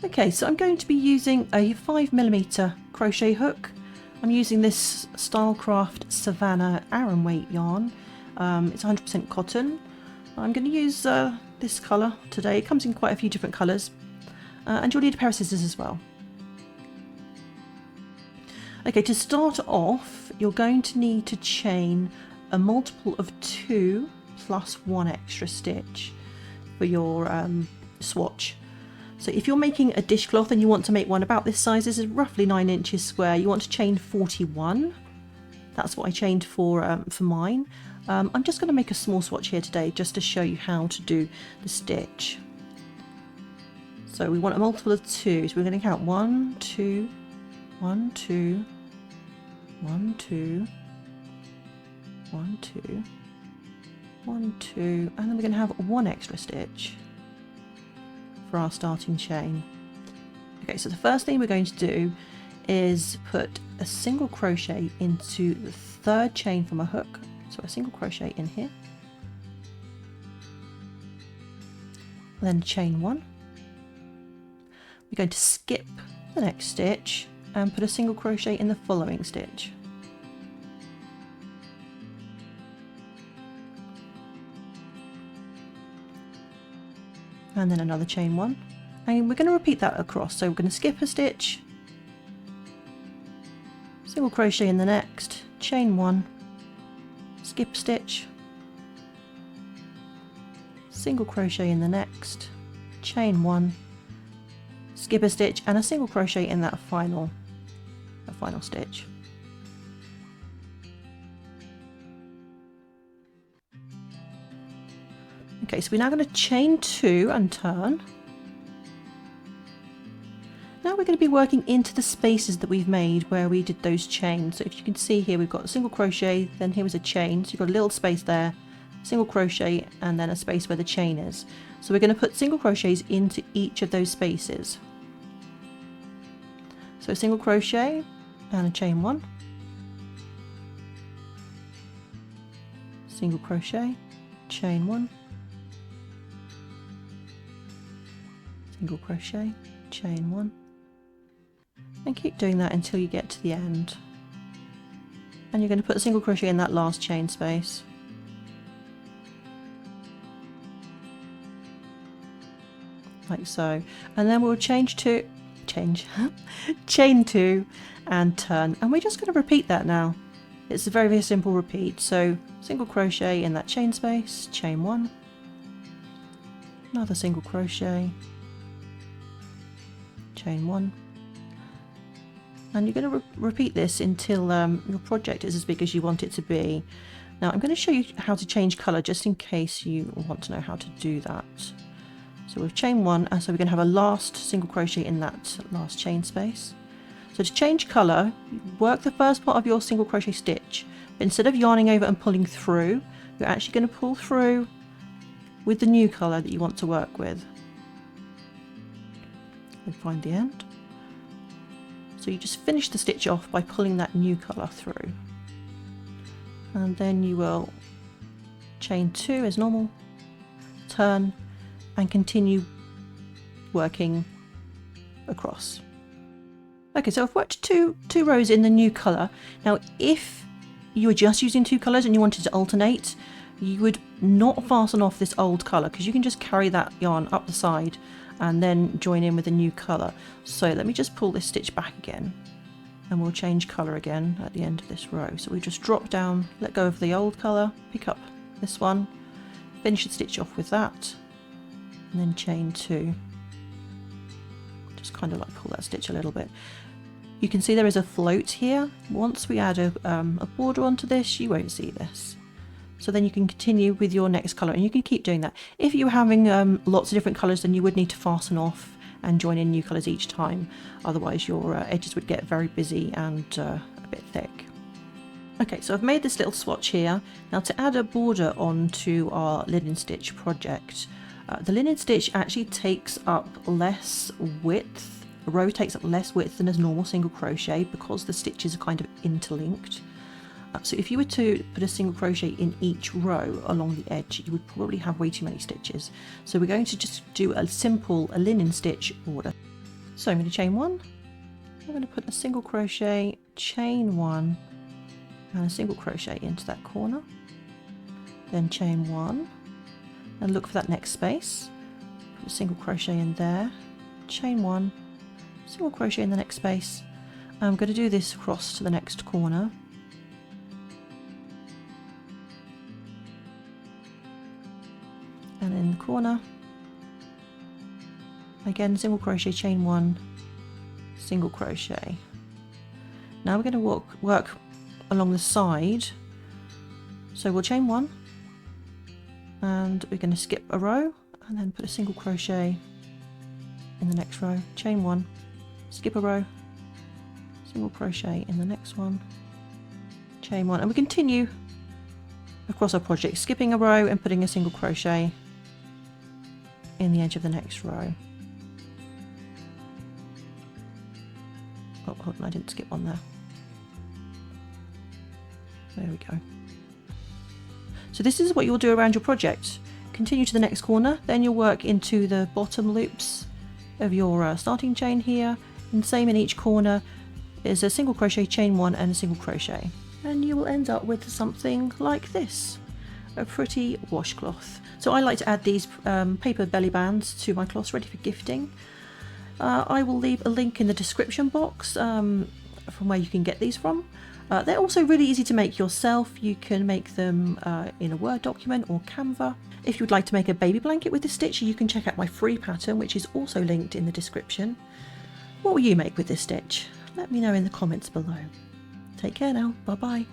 Okay, so I'm going to be using a 5mm crochet hook. I'm using this Stylecraft Savannah Aran weight yarn. It's 100% cotton. I'm going to use this colour today. It comes in quite a few different colours. And you'll need a pair of scissors as well. Okay, to start off, you're going to need to chain a multiple of 2 plus 1 extra stitch for your swatch. So if you're making a dishcloth and you want to make one about this size, this is roughly 9 inches square, you want to chain 41. That's what I chained for mine. I'm just going to make a small swatch here today just to show you how to do the stitch. So we want a multiple of 2, so we're going to count 1, 2, 1, 2, 1, 2, 1, 2, 1, 2, and then we're going to have 1 extra stitch for our starting chain. Okay, so the first thing we're going to do is put a single crochet into the 3rd chain from a hook. So a single crochet in here, then chain 1. We're going to skip the next stitch and put a single crochet in the following stitch. And then another chain 1, and we're going to repeat that across. So we're going to skip a stitch, single crochet in the next, chain 1, skip stitch, single crochet in the next, chain 1, skip a stitch, and a single crochet in that final stitch. Okay, so we're now going to chain 2 and turn. Now we're going to be working into the spaces that we've made where we did those chains. So if you can see here, we've got a single crochet, then here was a chain, so you've got a little space there, single crochet, and then a space where the chain is. So we're going to put single crochets into each of those spaces. So a single crochet and a chain 1, single crochet, chain 1, single crochet, chain 1, and keep doing that until you get to the end. And you're going to put a single crochet in that last chain space. Like so. And then we'll chain 2 and turn. And we're just going to repeat that now. It's a very, very simple repeat. So single crochet in that chain space, chain 1, another single crochet, chain 1, and you're going to repeat this until your project is as big as you want it to be. Now I'm going to show you how to change colour just in case you want to know how to do that. So we've chain 1, and so we're going to have a last single crochet in that last chain space. So to change colour, work the first part of your single crochet stitch, but instead of yarning over and pulling through, you're actually going to pull through with the new colour that you want to work with. And find the end. So you just finish the stitch off by pulling that new colour through, and then you will chain 2 as normal, turn, and continue working across. Okay, so I've worked two rows in the new colour. Now if you were just using 2 colours and you wanted to alternate, you would not fasten off this old colour, because you can just carry that yarn up the side and then join in with a new colour. So let me just pull this stitch back again, and we'll change colour again at the end of this row. So we just drop down, let go of the old colour, pick up this one, finish the stitch off with that, and then chain 2. Just kind of like pull that stitch a little bit. You can see there is a float here. Once we add a border onto this, you won't see this. So then you can continue with your next colour, and you can keep doing that. If you're having lots of different colours, then you would need to fasten off and join in new colours each time. Otherwise your edges would get very busy and a bit thick. Okay, so I've made this little swatch here. Now to add a border onto our linen stitch project, the linen stitch actually takes up less width. A row takes up less width than a normal single crochet because the stitches are kind of interlinked. So if you were to put a single crochet in each row along the edge, you would probably have way too many stitches. So we're going to just do a simple linen stitch border. So I'm going to chain 1, I'm going to put a single crochet, chain 1 and a single crochet into that corner, then chain 1 and look for that next space, put a single crochet in there, chain 1, single crochet in the next space. I'm going to do this across to the next corner. And in the corner, again single crochet, chain 1, single crochet. Now we're going to work along the side. So we'll chain 1 and we're going to skip a row and then put a single crochet in the next row, chain 1, skip a row, single crochet in the next one, chain 1, and we continue across our project, skipping a row and putting a single crochet in the edge of the next row. Oh, hold on, I didn't skip one there. There we go. So this is what you'll do around your project. Continue to the next corner, then you'll work into the bottom loops of your starting chain here, and same in each corner. There's a single crochet, chain 1 and a single crochet, and you will end up with something like this, a pretty washcloth. So I like to add these paper belly bands to my cloths ready for gifting. I will leave a link in the description box from where you can get these from. They're also really easy to make yourself. You can make them in a Word document or Canva. If you would like to make a baby blanket with this stitch, you can check out my free pattern, which is also linked in the description. What will you make with this stitch? Let me know in the comments below. Take care now. Bye bye.